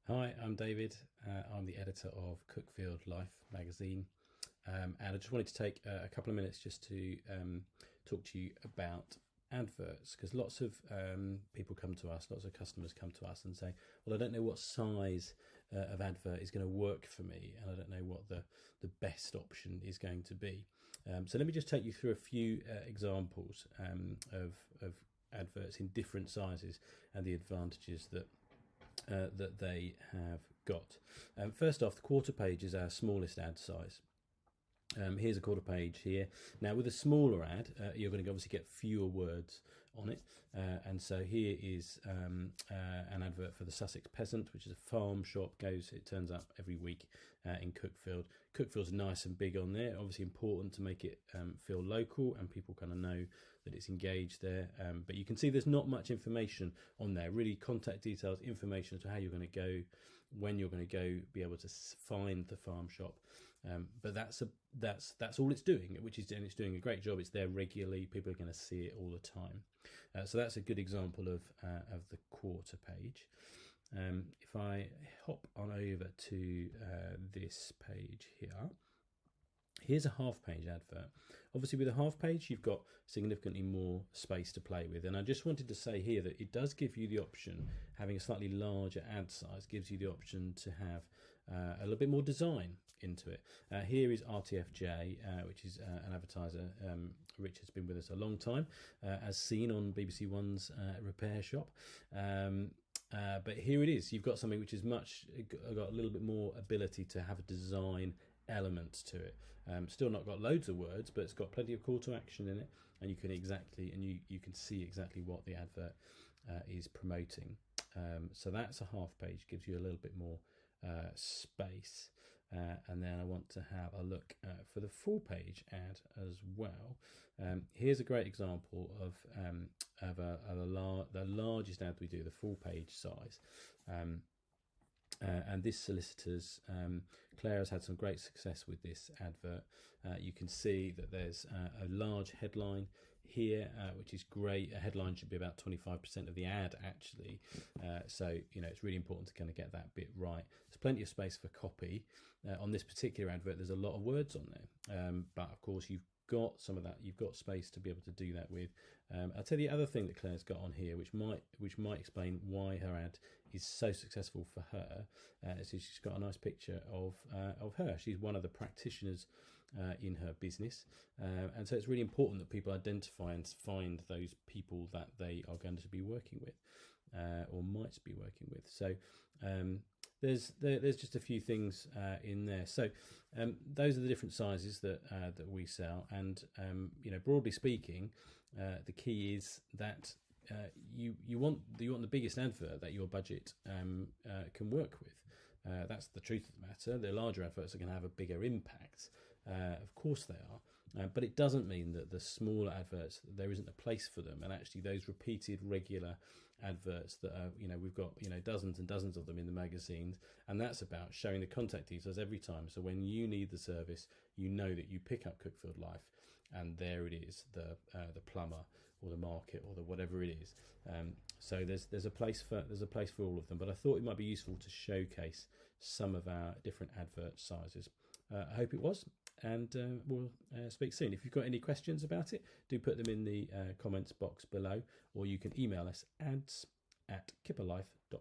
Hi, I'm David. I'm the editor of Cuckfield Life magazine, and I just wanted to take a couple of minutes just to talk to you about adverts, because lots of people come to us, lots of customers come to us and say, well, I don't know what size of advert is going to work for me, and I don't know what the best option is going to be. So let me just take you through a few examples of adverts in different sizes and the advantages that they have got. First off, the quarter page is our smallest ad size. Here's a quarter page here. Now with a smaller ad, you're going to obviously get fewer words on it, and so here is an advert for the Sussex Peasant, which is a farm shop. It turns up every week in Cuckfield. Cuckfield's nice and big on there, obviously important to make it feel local and people kind of know that it's engaged there, but you can see there's not much information on there, really contact details, information as to how you're going to go, when you're going to go, be able to find the farm shop, but that's all it's doing, it's doing a great job. It's there regularly, people are going to see it all the time, so that's a good example of the quarter page. If I hop on over to this page here, here's a half page advert. Obviously with a half page you've got significantly more space to play with, and I just wanted to say here that it does give you the option, having a slightly larger ad size gives you the option to have a little bit more design into it. Here is RTFJ, which is an advertiser. Richard's been with us a long time, as seen on BBC One's repair shop. But here it is. You've got something which is got a little bit more ability to have a design element to it. Still not got loads of words, but it's got plenty of call to action in it, and you can see exactly what the advert is promoting. So that's a half page, gives you a little bit more space, and then I want to have a look for the full page ad as well. Here's a great example of the largest ad we do, the full page size. And this solicitor's, Claire has had some great success with this advert. You can see that there's a large headline here, which is great. A headline should be about 25% of the ad actually, so it's really important to kind of get that bit right. There's plenty of space for copy. On this particular advert there's a lot of words on there, but of course you've got some of that, you've got space to be able to do that with. I'll tell you the other thing that Claire's got on here, which might explain why her ad is so successful for her. So she's got a nice picture of her. She's one of the practitioners in her business, and so it's really important that people identify and find those people that they are going to be working with, or might be working with. So there's just a few things in there. So those are the different sizes that we sell, and broadly speaking, the key is that you want the biggest advert that your budget can work with. That's the truth of the matter. The larger adverts are going to have a bigger impact. Of course they are, but it doesn't mean that the smaller adverts, there isn't a place for them. And actually those repeated regular adverts that are, we've got dozens and dozens of them in the magazines, and that's about showing the contact details every time. So when you need the service, you know that you pick up Cuckfield Life, and there it is, the plumber or the market or the whatever it is. So there's a place for all of them. But I thought it might be useful to showcase some of our different advert sizes. I hope it was, and we'll speak soon. If you've got any questions about it, do put them in the comments box below, or you can email us ads@kipperlife.com.